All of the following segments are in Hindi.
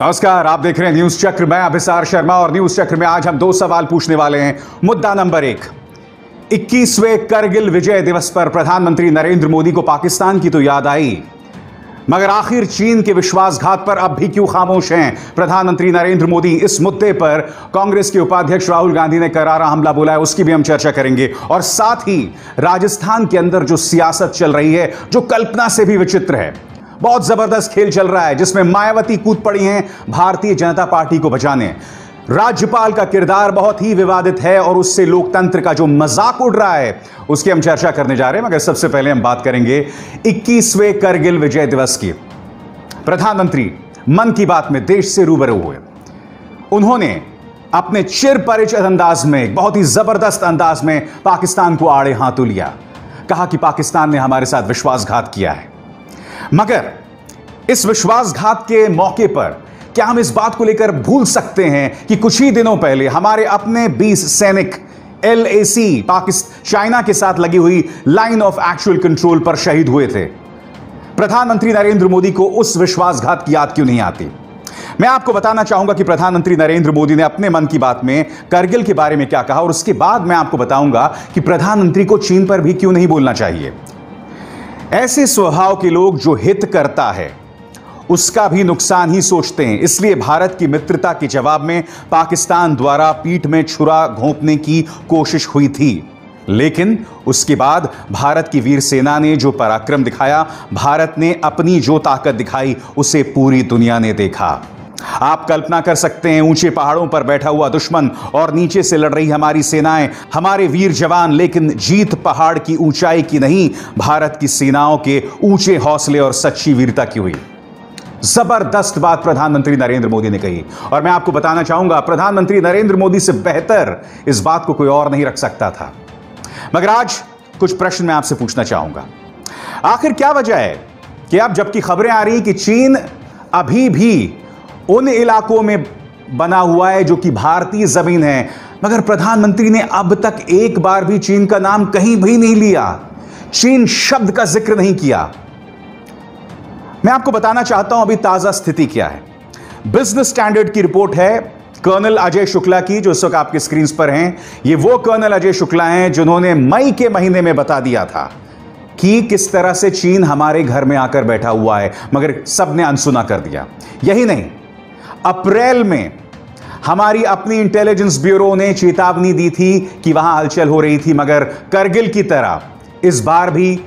नमस्कार, आप देख रहे हैं न्यूज चक्र। मैं अभिसार शर्मा और न्यूज चक्र में आज हम दो सवाल पूछने वाले हैं। मुद्दा नंबर 1, 21वें करगिल विजय दिवस पर प्रधानमंत्री नरेंद्र मोदी को पाकिस्तान की तो याद आई, मगर आखिर चीन के विश्वासघात पर अब भी क्यों खामोश हैं प्रधानमंत्री नरेंद्र मोदी? इस मुद्दे पर कांग्रेस के उपाध्यक्ष राहुल गांधी ने करारा हमला बोला है, उसकी भी हम चर्चा करेंगे। और साथ ही राजस्थान के अंदर जो सियासत चल रही है, जो कल्पना से भी विचित्र है, बहुत जबरदस्त खेल चल रहा है जिसमें मायावती कूद पड़ी हैं भारतीय जनता पार्टी को बचाने। राज्यपाल का किरदार बहुत ही विवादित है और उससे लोकतंत्र का जो मजाक उड़ रहा है उसकी हम चर्चा करने जा रहे हैं। मगर सबसे पहले हम बात करेंगे 21वें करगिल विजय दिवस की। प्रधानमंत्री मन की बात में देश से रूबरू हुए। उन्होंने अपने चिर परिचित अंदाज में, बहुत ही जबरदस्त अंदाज में पाकिस्तान को आड़े हाथों लिया। कहा कि पाकिस्तान ने हमारे साथ विश्वासघात किया है। मगर इस विश्वासघात के मौके पर क्या हम इस बात को लेकर भूल सकते हैं कि कुछ ही दिनों पहले हमारे अपने 20 सैनिक LAC चाइना के साथ लगी हुई लाइन ऑफ एक्चुअल कंट्रोल पर शहीद हुए थे? प्रधानमंत्री नरेंद्र मोदी को उस विश्वासघात की याद क्यों नहीं आती? मैं आपको बताना चाहूंगा कि प्रधानमंत्री नरेंद्र मोदी ने अपने मन की बात में करगिल के बारे में क्या कहा और उसके बाद मैं आपको बताऊंगा कि प्रधानमंत्री को चीन पर भी क्यों नहीं बोलना चाहिए। ऐसे स्वभाव के लोग जो हित करता है उसका भी नुकसान ही सोचते हैं। इसलिए भारत की मित्रता के जवाब में पाकिस्तान द्वारा पीठ में छुरा घोंपने की कोशिश हुई थी, लेकिन उसके बाद भारत की वीर सेना ने जो पराक्रम दिखाया, भारत ने अपनी जो ताकत दिखाई, उसे पूरी दुनिया ने देखा। आप कल्पना कर सकते हैं, ऊंचे पहाड़ों पर बैठा हुआ दुश्मन और नीचे से लड़ रही हमारी सेनाएं, हमारे वीर जवान, लेकिन जीत पहाड़ की ऊंचाई की नहीं, भारत की सेनाओं के ऊंचे हौसले और सच्ची वीरता की हुई। जबरदस्त बात प्रधानमंत्री नरेंद्र मोदी ने कही और मैं आपको बताना चाहूंगा, प्रधानमंत्री नरेंद्र मोदी से बेहतर इस बात को कोई और नहीं रख सकता था। मगर आज कुछ प्रश्न मैं आपसे पूछना चाहूंगा। आखिर क्या वजह है कि अब जबकि खबरें आ रही कि चीन अभी भी उन इलाकों में बना हुआ है जो कि भारतीय जमीन है, मगर प्रधानमंत्री ने अब तक एक बार भी चीन का नाम कहीं भी नहीं लिया, चीन शब्द का जिक्र नहीं किया। मैं आपको बताना चाहता हूं अभी ताजा स्थिति क्या है। बिजनेस स्टैंडर्ड की रिपोर्ट है कर्नल अजय शुक्ला की, जो इस वक्त आपके स्क्रीन पर हैं। ये वो कर्नल अजय शुक्ला हैं जिन्होंने मई के महीने में बता दिया था कि किस तरह से चीन हमारे घर में आकर बैठा हुआ है, मगर सबने अनसुना कर दिया। यही नहीं, अप्रैल में हमारी अपनी इंटेलिजेंस ब्यूरो ने चेतावनी दी थी कि वहां हलचल हो रही थी, मगर करगिल की तरह इस बार भी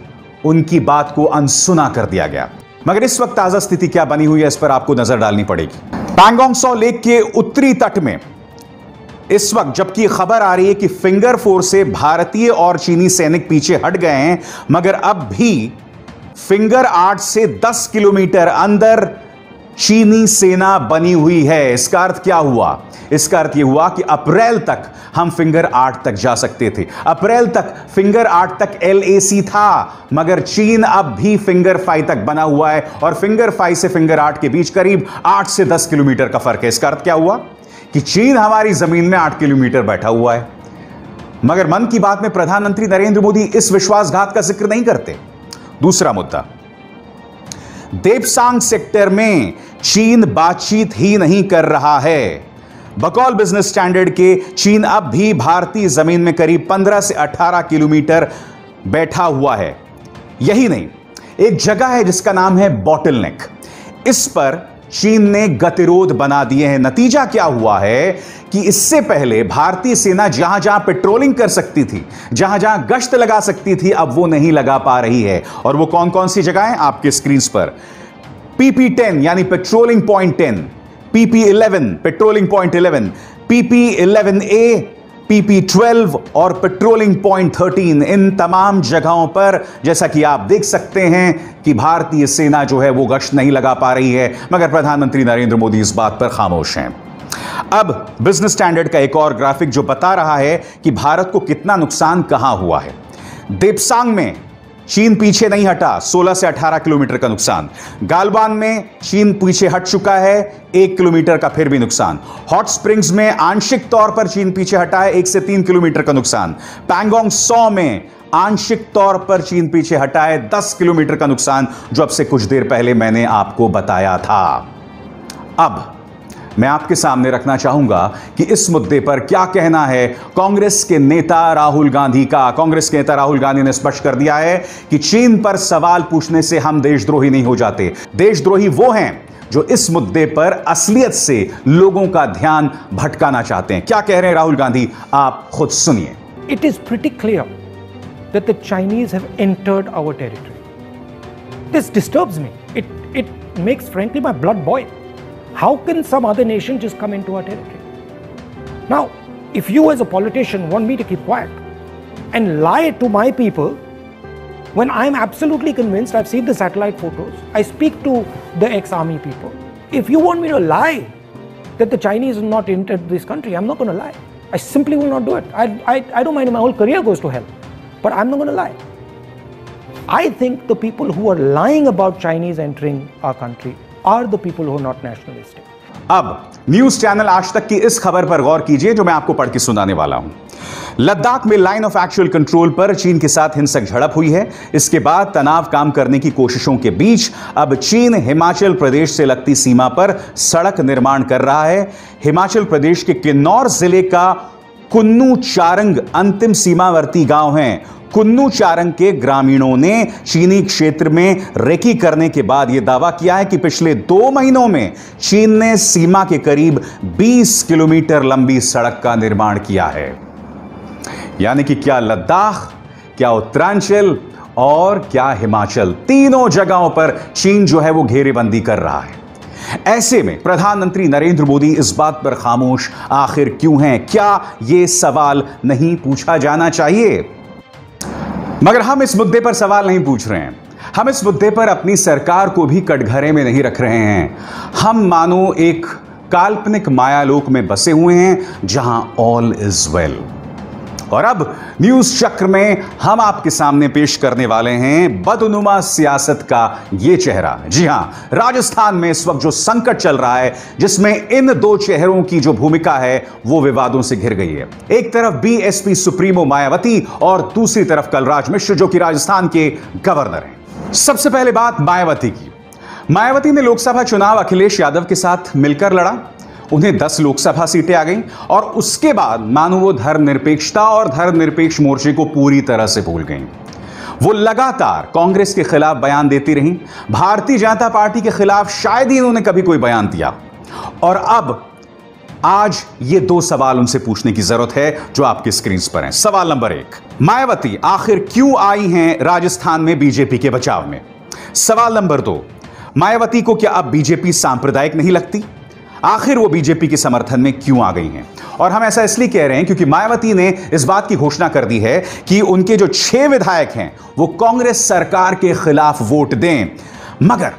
उनकी बात को अनसुना कर दिया गया। मगर इस वक्त ताजा स्थिति क्या बनी हुई है, इस पर आपको नजर डालनी पड़ेगी। पैंगोंग त्सो लेक के उत्तरी तट में इस वक्त जबकि खबर आ रही है कि फिंगर 4 से भारतीय और चीनी सैनिक पीछे हट गए हैं, मगर अब भी फिंगर 8 से 10 किलोमीटर अंदर चीनी सेना बनी हुई है। इसका अर्थ क्या हुआ? इसका अर्थ यह हुआ कि अप्रैल तक हम फिंगर 8 तक जा सकते थे। अप्रैल तक फिंगर 8 तक LAC था, मगर चीन अब भी फिंगर 5 तक बना हुआ है और फिंगर 5 से फिंगर 8 के बीच करीब 8 से 10 किलोमीटर का फर्क है। इसका अर्थ क्या हुआ कि चीन हमारी जमीन में 8 किलोमीटर बैठा हुआ है। मगर मन की बात में प्रधानमंत्री नरेंद्र मोदी इस विश्वासघात का जिक्र नहीं करते। दूसरा मुद्दा, देपसांग सेक्टर में चीन बातचीत ही नहीं कर रहा है। बकौल बिजनेस स्टैंडर्ड के चीन अब भी भारतीय जमीन में करीब 15 से 18 किलोमीटर बैठा हुआ है। यही नहीं, एक जगह है जिसका नाम है बॉटल नेक, इस पर चीन ने गतिरोध बना दिए हैं। नतीजा क्या हुआ है कि इससे पहले भारतीय सेना जहां जहां पेट्रोलिंग कर सकती थी, जहां जहां गश्त लगा सकती थी, अब वो नहीं लगा पा रही है। और वो कौन कौन सी जगह है आपके स्क्रीन पर? PP10 यानी patrolling point 10, PP11 patrolling point 11, PP11A, PP12 और पेट्रोलिंग पॉइंट 13। इन तमाम जगहों पर जैसा कि आप देख सकते हैं कि भारतीय सेना जो है वो गश्त नहीं लगा पा रही है, मगर प्रधानमंत्री नरेंद्र मोदी इस बात पर खामोश हैं। अब बिजनेस स्टैंडर्ड का एक और ग्राफिक जो बता रहा है कि भारत को कितना नुकसान कहां हुआ है। देपसांग में चीन पीछे नहीं हटा, 16 से 18 किलोमीटर का नुकसान। गालवान में चीन पीछे हट चुका है, 1 किलोमीटर का फिर भी नुकसान। हॉट स्प्रिंग्स में आंशिक तौर पर चीन पीछे हटा है, 1 से 3 किलोमीटर का नुकसान। पैंगोंग त्सो में आंशिक तौर पर चीन पीछे हटा है, 10 किलोमीटर का नुकसान, जो अब से कुछ देर पहले मैंने आपको बताया था। अब मैं आपके सामने रखना चाहूंगा कि इस मुद्दे पर क्या कहना है कांग्रेस के नेता राहुल गांधी का। कांग्रेस के नेता राहुल गांधी ने स्पष्ट कर दिया है कि चीन पर सवाल पूछने से हम देशद्रोही नहीं हो जाते। देशद्रोही वो हैं जो इस मुद्दे पर असलियत से लोगों का ध्यान भटकाना चाहते हैं। क्या कह रहे हैं राहुल गांधी, आप खुद सुनिए। It is pretty clear that the Chinese have entered our territory. This disturbs me. It makes, frankly, my blood boil. How can some other nation just come into our territory? Now, if you as a politician want me to keep quiet and lie to my people, when I'm absolutely convinced, I've seen the satellite photos, I speak to the ex-army people. If you want me to lie that the Chinese have not entered this country, I'm not going to lie. I simply will not do it. I don't mind if my whole career goes to hell, but I'm not going to lie. I think the people who are lying about Chinese entering our country are the people who are not nationalistic. अब न्यूज चैनल आज तक की इस खबर पर गौर कीजिए जो मैं आपको पढ़ के सुनाने वाला हूं। लद्दाख में लाइन ऑफ एक्चुअल कंट्रोल पर चीन के साथ हिंसक झड़प हुई है। इसके बाद तनाव कम करने की कोशिशों के बीच अब चीन हिमाचल प्रदेश से लगती सीमा पर सड़क निर्माण कर रहा है। हिमाचल प्रदेश के किन्नौर जिले का कुन्नू चारंग अंतिम सीमावर्ती गांव है। कुन्नू चारंग के ग्रामीणों ने चीनी क्षेत्र में रेकी करने के बाद यह दावा किया है कि पिछले 2 महीनों में चीन ने सीमा के करीब 20 किलोमीटर लंबी सड़क का निर्माण किया है। यानी कि क्या लद्दाख, क्या उत्तरांचल और क्या हिमाचल, तीनों जगहों पर चीन जो है वो घेरेबंदी कर रहा है। ऐसे में प्रधानमंत्री नरेंद्र मोदी इस बात पर खामोश आखिर क्यों हैं? क्या यह सवाल नहीं पूछा जाना चाहिए? मगर हम इस मुद्दे पर सवाल नहीं पूछ रहे हैं। हम इस मुद्दे पर अपनी सरकार को भी कटघरे में नहीं रख रहे हैं। हम मानो एक काल्पनिक मायालोक में बसे हुए हैं जहां ऑल इज वेल। और अब न्यूज चक्र में हम आपके सामने पेश करने वाले हैं बदनुमा सियासत का ये चेहरा। जी हां, राजस्थान में इस वक्त जो संकट चल रहा है, जिसमें इन 2 चेहरों की जो भूमिका है वो विवादों से घिर गई है। एक तरफ बीएसपी सुप्रीमो मायावती और दूसरी तरफ कलराज मिश्र जो कि राजस्थान के गवर्नर हैं। सबसे पहले बात मायावती की। मायावती ने लोकसभा चुनाव अखिलेश यादव के साथ मिलकर लड़ा। उन्हें 10 लोकसभा सीटें आ गईं और उसके बाद मानो वो धर्मनिरपेक्षता और धर्मनिरपेक्ष मोर्चे को पूरी तरह से भूल गईं। वो लगातार कांग्रेस के खिलाफ बयान देती रहीं। भारतीय जनता पार्टी के खिलाफ शायद ही इन्होंने कभी कोई बयान दिया। और अब आज ये 2 सवाल उनसे पूछने की जरूरत है जो आपकी स्क्रीन पर हैं। सवाल नंबर 1, मायावती आखिर क्यों आई हैं राजस्थान में बीजेपी के बचाव में? सवाल नंबर 2, मायावती को क्या अब बीजेपी सांप्रदायिक नहीं लगती? आखिर वो बीजेपी के समर्थन में क्यों आ गई हैं? और हम ऐसा इसलिए कह रहे हैं क्योंकि मायावती ने इस बात की घोषणा कर दी है कि उनके जो 6 विधायक हैं वो कांग्रेस सरकार के खिलाफ वोट दें। मगर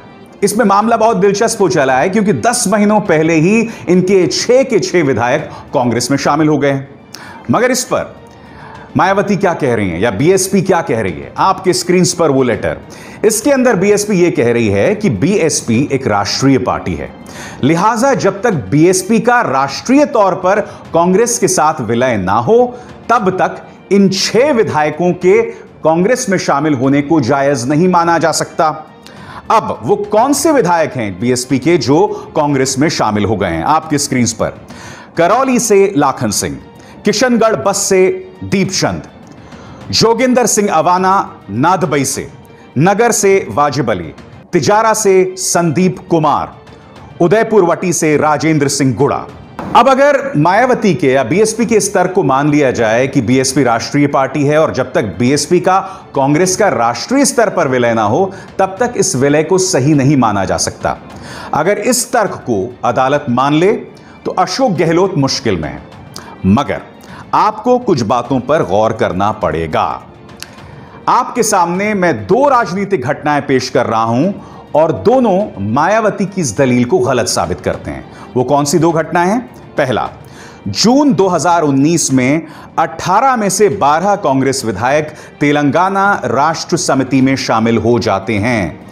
इसमें मामला बहुत दिलचस्प हो चला है क्योंकि 10 महीनों पहले ही इनके 6 के 6 विधायक कांग्रेस में शामिल हो गए हैं। मगर इस पर मायावती क्या कह रही हैं या बीएसपी क्या कह रही है? आपके स्क्रीन पर वो लेटर। इसके अंदर बीएसपी ये कह रही है कि बीएसपी एक राष्ट्रीय पार्टी है, लिहाजा जब तक बीएसपी का राष्ट्रीय तौर पर कांग्रेस के साथ विलय ना हो तब तक इन 6 विधायकों के कांग्रेस में शामिल होने को जायज नहीं माना जा सकता। अब वो कौन से विधायक हैं बीएसपी के जो कांग्रेस में शामिल हो गए हैं? आपके स्क्रीन पर करौली से लाखन सिंह, किशनगढ़ बस से दीपचंद, जोगिंदर सिंह अवाना नादबई से, नगर से वाजिब अली, तिजारा से संदीप कुमार, उदयपुर वटी से राजेंद्र सिंह गुड़ा। अब अगर मायावती के या बीएसपी के इस तर्क को मान लिया जाए कि बीएसपी राष्ट्रीय पार्टी है और जब तक बीएसपी का कांग्रेस का राष्ट्रीय स्तर पर विलय ना हो तब तक इस विलय को सही नहीं माना जा सकता। अगर इस तर्क को अदालत मान ले तो अशोक गहलोत मुश्किल में है। मगर आपको कुछ बातों पर गौर करना पड़ेगा। आपके सामने मैं 2 राजनीतिक घटनाएं पेश कर रहा हूं और दोनों मायावती की इस दलील को गलत साबित करते हैं। वो कौन सी 2 घटनाएं हैं? पहला, जून 2019 में 18 में से 12 कांग्रेस विधायक तेलंगाना राष्ट्र समिति में शामिल हो जाते हैं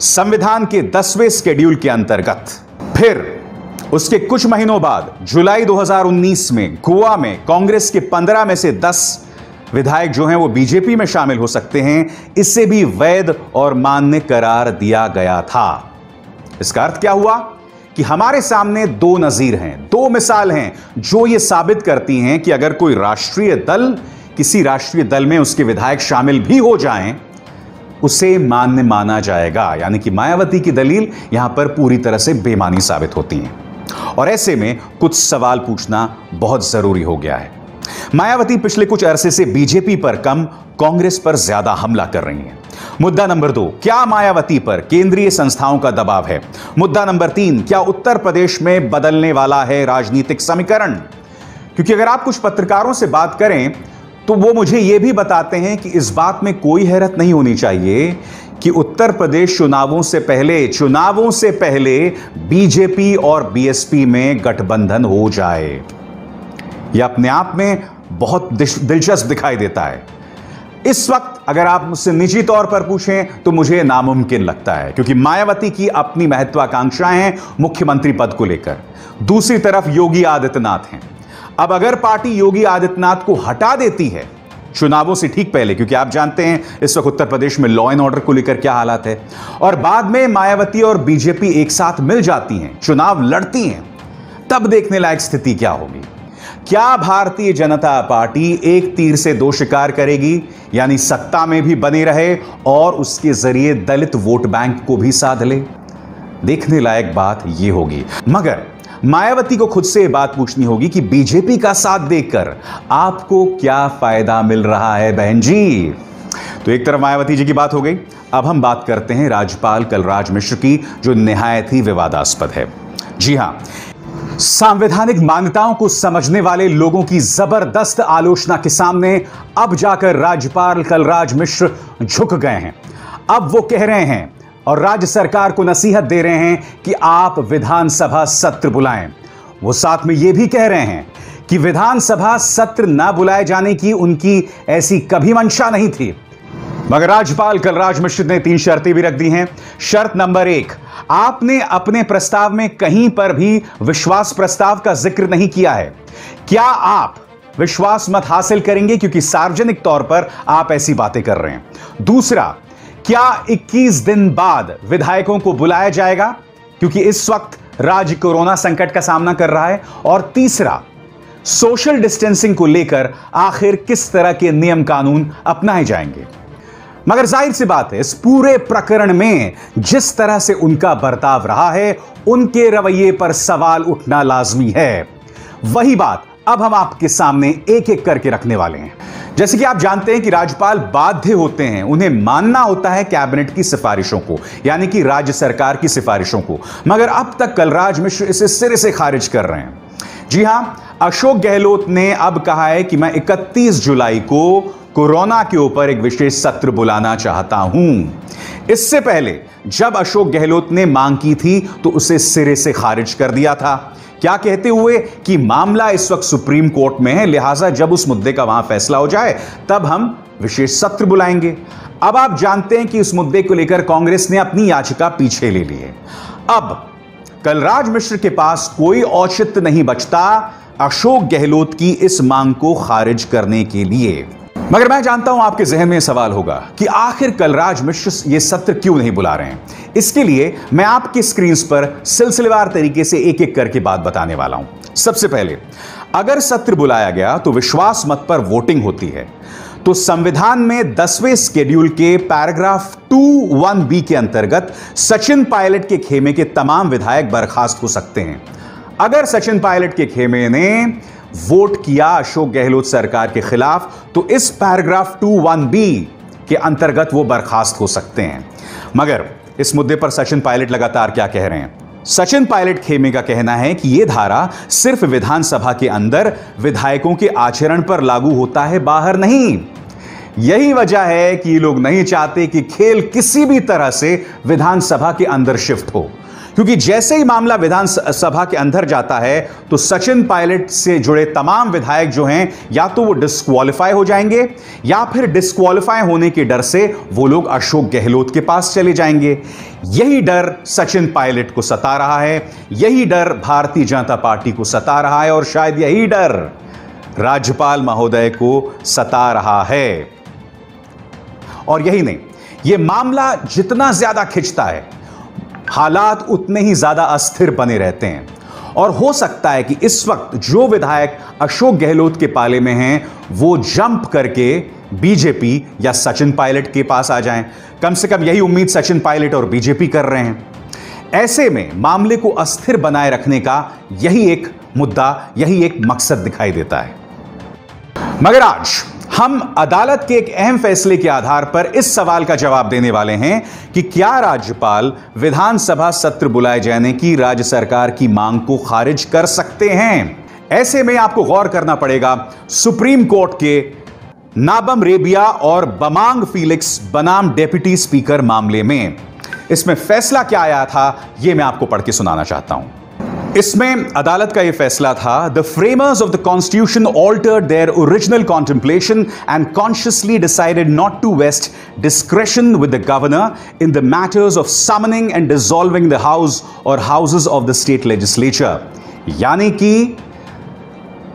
संविधान के 10वें शेड्यूल के अंतर्गत। फिर उसके कुछ महीनों बाद जुलाई 2019 में गोवा में कांग्रेस के 15 में से 10 विधायक जो हैं वो बीजेपी में शामिल हो सकते हैं। इससे भी वैध और मान्य करार दिया गया था। इसका अर्थ क्या हुआ कि हमारे सामने दो नजीर हैं, दो मिसाल हैं जो यह साबित करती हैं कि अगर कोई राष्ट्रीय दल, किसी राष्ट्रीय दल में उसके विधायक शामिल भी हो जाएं, उसे मान्य माना जाएगा। यानी कि मायावती की दलील यहां पर पूरी तरह से बेमानी साबित होती है। और ऐसे में कुछ सवाल पूछना बहुत जरूरी हो गया है। मायावती पिछले कुछ अरसे से बीजेपी पर कम, कांग्रेस पर ज्यादा हमला कर रही हैं। मुद्दा नंबर 2, क्या मायावती पर केंद्रीय संस्थाओं का दबाव है? मुद्दा नंबर 3, क्या उत्तर प्रदेश में बदलने वाला है राजनीतिक समीकरण? क्योंकि अगर आप कुछ पत्रकारों से बात करें तो वो मुझे यह भी बताते हैं कि इस बात में कोई हैरत नहीं होनी चाहिए कि उत्तर प्रदेश चुनावों से पहले बीजेपी और बीएसपी में गठबंधन हो जाए। यह अपने आप में बहुत दिलचस्प दिखाई देता है। इस वक्त अगर आप मुझसे निजी तौर पर पूछें तो मुझे नामुमकिन लगता है, क्योंकि मायावती की अपनी महत्वाकांक्षाएं हैं मुख्यमंत्री पद को लेकर। दूसरी तरफ योगी आदित्यनाथ हैं। अब अगर पार्टी योगी आदित्यनाथ को हटा देती है चुनावों से ठीक पहले, क्योंकि आप जानते हैं इस वक्त उत्तर प्रदेश में लॉ एंड ऑर्डर को लेकर क्या हालात है, और बाद में मायावती और बीजेपी एक साथ मिल जाती हैं, चुनाव लड़ती हैं, तब देखने लायक स्थिति क्या होगी। क्या भारतीय जनता पार्टी एक तीर से दो शिकार करेगी, यानी सत्ता में भी बने रहे और उसके जरिए दलित वोट बैंक को भी साध ले? देखने लायक बात यह होगी। मगर मायावती को खुद से यह बात पूछनी होगी कि बीजेपी का साथ देकर आपको क्या फायदा मिल रहा है बहन जी? तो एक तरफ मायावती जी की बात हो गई, अब हम बात करते हैं राज्यपाल कलराज मिश्र की, जो निहायत ही विवादास्पद है। जी हां, संवैधानिक मान्यताओं को समझने वाले लोगों की जबरदस्त आलोचना के सामने अब जाकर राज्यपाल कलराज मिश्र झुक गए हैं। अब वो कह रहे हैं और राज्य सरकार को नसीहत दे रहे हैं कि आप विधानसभा सत्र बुलाएं। वो साथ में यह भी कह रहे हैं कि विधानसभा सत्र न बुलाए जाने की उनकी ऐसी कभी मंशा नहीं थी। मगर राज्यपाल कलराज मिश्र ने 3 शर्तें भी रख दी हैं। शर्त नंबर 1, आपने अपने प्रस्ताव में कहीं पर भी विश्वास प्रस्ताव का जिक्र नहीं किया है। क्या आप विश्वास मत हासिल करेंगे क्योंकि सार्वजनिक तौर पर आप ऐसी बातें कर रहे हैं? दूसरा, क्या 21 दिन बाद विधायकों को बुलाया जाएगा क्योंकि इस वक्त राज्य कोरोना संकट का सामना कर रहा है? और तीसरा, सोशल डिस्टेंसिंग को लेकर आखिर किस तरह के नियम कानून अपनाए जाएंगे? मगर जाहिर सी बात है, इस पूरे प्रकरण में जिस तरह से उनका बर्ताव रहा है, उनके रवैये पर सवाल उठना लाजमी है। वही बात अब हम आपके सामने एक एक करके रखने वाले हैं। जैसे कि आप जानते हैं कि राज्यपाल बाध्य होते हैं, उन्हें मानना होता है कैबिनेट की सिफारिशों को, यानी कि राज्य सरकार की सिफारिशों को। मगर अब तक कलराज मिश्र इसे सिरे से खारिज कर रहे हैं। जी हां, अशोक गहलोत ने अब कहा है कि मैं 31 जुलाई को कोरोना के ऊपर एक विशेष सत्र बुलाना चाहता हूं। इससे पहले जब अशोक गहलोत ने मांग की थी तो उसे सिरे से खारिज कर दिया था। क्या कहते हुए कि मामला इस वक्त सुप्रीम कोर्ट में है, लिहाजा जब उस मुद्दे का वहां फैसला हो जाए तब हम विशेष सत्र बुलाएंगे। अब आप जानते हैं कि इस मुद्दे को लेकर कांग्रेस ने अपनी याचिका पीछे ले ली है। अब कलराज मिश्र के पास कोई औचित्य नहीं बचता अशोक गहलोत की इस मांग को खारिज करने के लिए। मगर मैं जानता हूं आपके जहन में सवाल होगा कि आखिर कलराज मिश्र ये सत्र क्यों नहीं बुला रहे हैं। इसके लिए मैं आपकी स्क्रीन पर सिलसिलेवार तरीके से एक एक करके बात बताने वाला हूं। सबसे पहले, अगर सत्र बुलाया गया तो विश्वास मत पर वोटिंग होती है, तो संविधान में 10वें शेड्यूल के पैराग्राफ 2(1)(b) के अंतर्गत सचिन पायलट के खेमे के तमाम विधायक बर्खास्त हो सकते हैं। अगर सचिन पायलट के खेमे ने वोट किया अशोक गहलोत सरकार के खिलाफ तो इस पैराग्राफ 2(1)(b) के अंतर्गत वो बर्खास्त हो सकते हैं। मगर इस मुद्दे पर सचिन पायलट लगातार क्या कह रहे हैं? सचिन पायलट खेमे का कहना है कि यह धारा सिर्फ विधानसभा के अंदर विधायकों के आचरण पर लागू होता है, बाहर नहीं। यही वजह है कि ये लोग नहीं चाहते कि खेल किसी भी तरह से विधानसभा के अंदर शिफ्ट हो, क्योंकि जैसे ही मामला विधानसभा के अंदर जाता है तो सचिन पायलट से जुड़े तमाम विधायक जो हैं या तो वो डिस्क्वालीफाई हो जाएंगे या फिर डिस्क्वालीफाई होने के डर से वो लोग अशोक गहलोत के पास चले जाएंगे। यही डर सचिन पायलट को सता रहा है, यही डर भारतीय जनता पार्टी को सता रहा है और शायद यही डर राज्यपाल महोदय को सता रहा है। और यही नहीं, यह मामला जितना ज्यादा खिंचता है हालात उतने ही ज्यादा अस्थिर बने रहते हैं और हो सकता है कि इस वक्त जो विधायक अशोक गहलोत के पाले में हैं वो जंप करके बीजेपी या सचिन पायलट के पास आ जाएं। कम से कम यही उम्मीद सचिन पायलट और बीजेपी कर रहे हैं। ऐसे में मामले को अस्थिर बनाए रखने का यही एक मुद्दा, यही एक मकसद दिखाई देता है। मगर आज हम अदालत के एक अहम फैसले के आधार पर इस सवाल का जवाब देने वाले हैं कि क्या राज्यपाल विधानसभा सत्र बुलाए जाने की राज्य सरकार की मांग को खारिज कर सकते हैं। ऐसे में आपको गौर करना पड़ेगा सुप्रीम कोर्ट के नाबम रेबिया और बमांग फीलिक्स बनाम डेप्यूटी स्पीकर मामले में। इसमें फैसला क्या आया था यह मैं आपको पढ़ के सुनाना चाहता हूं। इसमें अदालत का यह फैसला था, the framers of the constitution altered their original contemplation and consciously decided not to vest discretion with the governor in the matters of summoning and dissolving the house or houses of the state legislature. यानी कि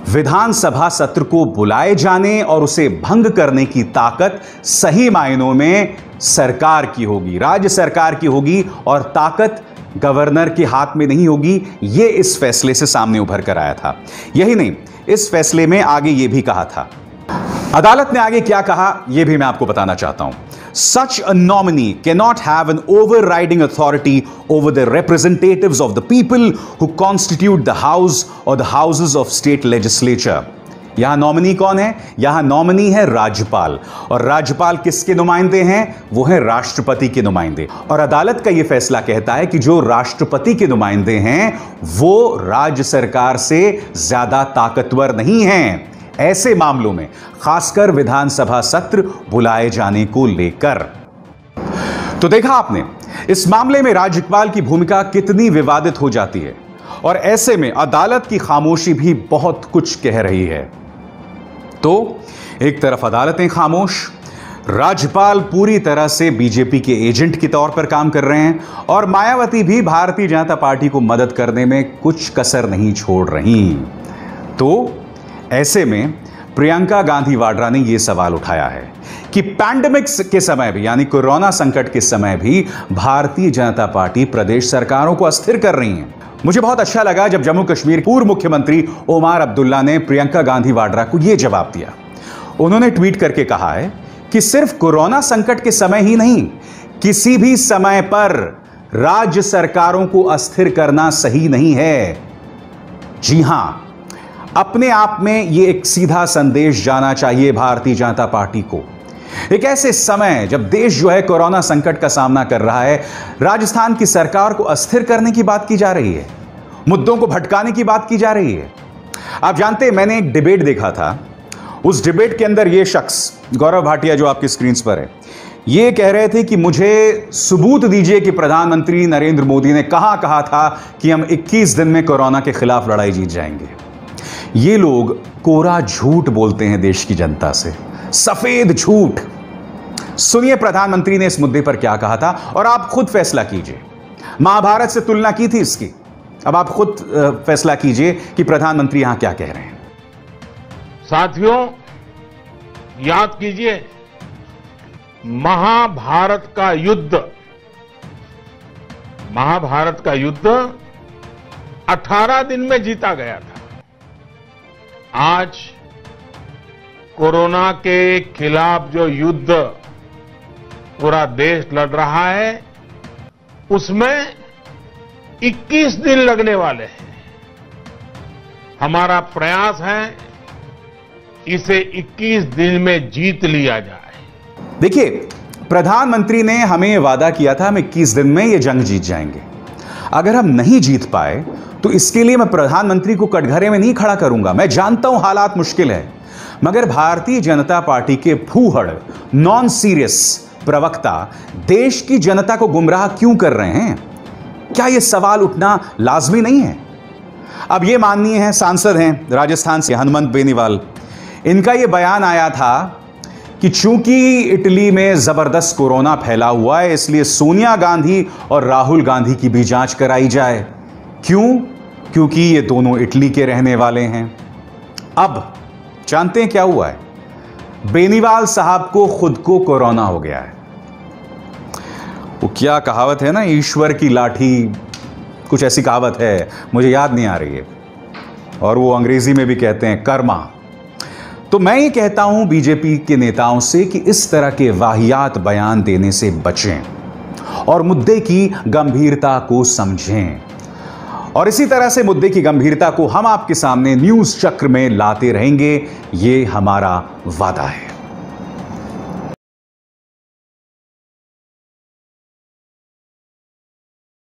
विधानसभा सत्र को बुलाए जाने और उसे भंग करने की ताकत सही मायनों में सरकार की होगी, राज्य सरकार की होगी, और ताकत गवर्नर के हाथ में नहीं होगी। यह इस फैसले से सामने उभर कर आया था। यही नहीं, इस फैसले में आगे यह भी कहा था, अदालत ने आगे क्या कहा यह भी मैं आपको बताना चाहता हूं। Such a nominee cannot have an overriding authority over the representatives of the people who constitute the house or the houses of state legislature. यहां नॉमिनी कौन है? यहां नॉमिनी है राज्यपाल, और राज्यपाल किसके नुमाइंदे हैं? वो है राष्ट्रपति के नुमाइंदे। और अदालत का यह फैसला कहता है कि जो राष्ट्रपति के नुमाइंदे हैं वो राज्य सरकार से ज्यादा ताकतवर नहीं हैं ऐसे मामलों में, खासकर विधानसभा सत्र बुलाए जाने को लेकर। तो देखा आपने इस मामले में राज्यपाल की भूमिका कितनी विवादित हो जाती है, और ऐसे में अदालत की खामोशी भी बहुत कुछ कह रही है। तो एक तरफ अदालतें खामोश, राज्यपाल पूरी तरह से बीजेपी के एजेंट के तौर पर काम कर रहे हैं, और मायावती भी भारतीय जनता पार्टी को मदद करने में कुछ कसर नहीं छोड़ रही। तो ऐसे में प्रियंका गांधी वाड्रा ने यह सवाल उठाया है कि पैंडेमिक्स के समय भी, यानी कोरोना संकट के समय भी, भारतीय जनता पार्टी प्रदेश सरकारों को अस्थिर कर रही है। मुझे बहुत अच्छा लगा जब जम्मू कश्मीर पूर्व मुख्यमंत्री ओमार अब्दुल्ला ने प्रियंका गांधी वाड्रा को यह जवाब दिया। उन्होंने ट्वीट करके कहा है कि सिर्फ कोरोना संकट के समय ही नहीं, किसी भी समय पर राज्य सरकारों को अस्थिर करना सही नहीं है। जी हां, अपने आप में यह एक सीधा संदेश जाना चाहिए भारतीय जनता पार्टी को। एक ऐसे समय जब देश जो है कोरोना संकट का सामना कर रहा है, राजस्थान की सरकार को अस्थिर करने की बात की जा रही है, मुद्दों को भटकाने की बात की जा रही है। आप जानते हैं, मैंने एक डिबेट देखा था, उस डिबेट के अंदर यह शख्स गौरव भाटिया जो आपकी स्क्रीन पर है, यह कह रहे थे कि मुझे सबूत दीजिए कि प्रधानमंत्री नरेंद्र मोदी ने कहा था कि हम 21 दिन में कोरोना के खिलाफ लड़ाई जीत जाएंगे। ये लोग कोरा झूठ बोलते हैं देश की जनता से, सफेद झूठ। सुनिए प्रधानमंत्री ने इस मुद्दे पर क्या कहा था, और आप खुद फैसला कीजिए। महाभारत से तुलना की थी इसकी, अब आप खुद फैसला कीजिए कि प्रधानमंत्री यहां क्या कह रहे हैं। साथियों, याद कीजिए, महाभारत का युद्ध 18 दिन में जीता गया था। आज कोरोना के खिलाफ जो युद्ध पूरा देश लड़ रहा है, उसमें 21 दिन लगने वाले हैं। हमारा प्रयास है इसे 21 दिन में जीत लिया जाए। देखिए, प्रधानमंत्री ने हमें वादा किया था हम 21 दिन में ये जंग जीत जाएंगे। अगर हम नहीं जीत पाए तो इसके लिए मैं प्रधानमंत्री को कटघरे में नहीं खड़ा करूंगा। मैं जानता हूं हालात मुश्किल है, मगर भारतीय जनता पार्टी के फूहड़, नॉन सीरियस प्रवक्ता देश की जनता को गुमराह क्यों कर रहे हैं? क्या यह सवाल उठना लाजमी नहीं है? अब यह माननीय है, सांसद हैं राजस्थान से हनुमंत बेनीवाल, इनका यह बयान आया था कि चूंकि इटली में जबरदस्त कोरोना फैला हुआ है, इसलिए सोनिया गांधी और राहुल गांधी की भी जांच कराई जाए। क्यों? क्योंकि ये दोनों इटली के रहने वाले हैं। अब जानते हैं क्या हुआ है? बेनीवाल साहब को खुद को कोरोना हो गया है। वो क्या कहावत है ना, ईश्वर की लाठी, कुछ ऐसी कहावत है, मुझे याद नहीं आ रही है, और वो अंग्रेजी में भी कहते हैं कर्मा। तो मैं ये कहता हूं बीजेपी के नेताओं से कि इस तरह के वाहियात बयान देने से बचें और मुद्दे की गंभीरता को समझें। और इसी तरह से मुद्दे की गंभीरता को हम आपके सामने न्यूज़ चक्र में लाते रहेंगे, ये हमारा वादा है।